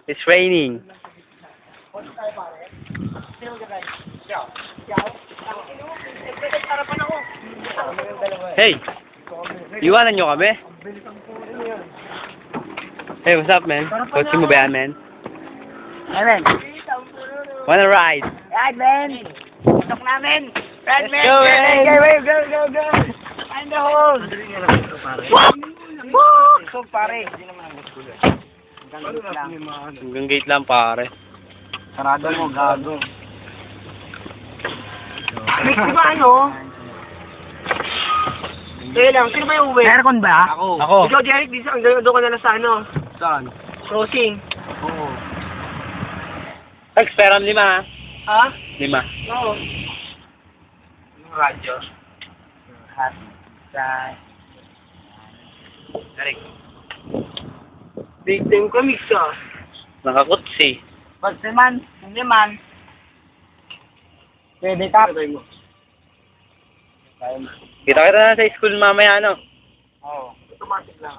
It's raining. Hey! Iwanan nyo kami? Hey, what's up, man? Coach mo ba yan, man? Amen. Wanna ride? Ride, man. Putok namin. Ride, man. Go, man. Go. Find the hole. Woo! So, pare. Hanggang gate lang, pare. Sarado mo, gago. Mix ba ano? Lang, sino ba yung uwi? Aircon ba? Ako. Ikaw, Jeric, doon ka na lang sa ano? Saan? Crossing. Oo. Experam 5, ha? Ha? 5. Oo. Radyo. Hat. Sa... Tarik. Big time ka, mix ah. Nakakutsi. Pag man, hindi man. Pwede ka. Kita-kita na sa school mamaya, ano? Oo. Automatic lang,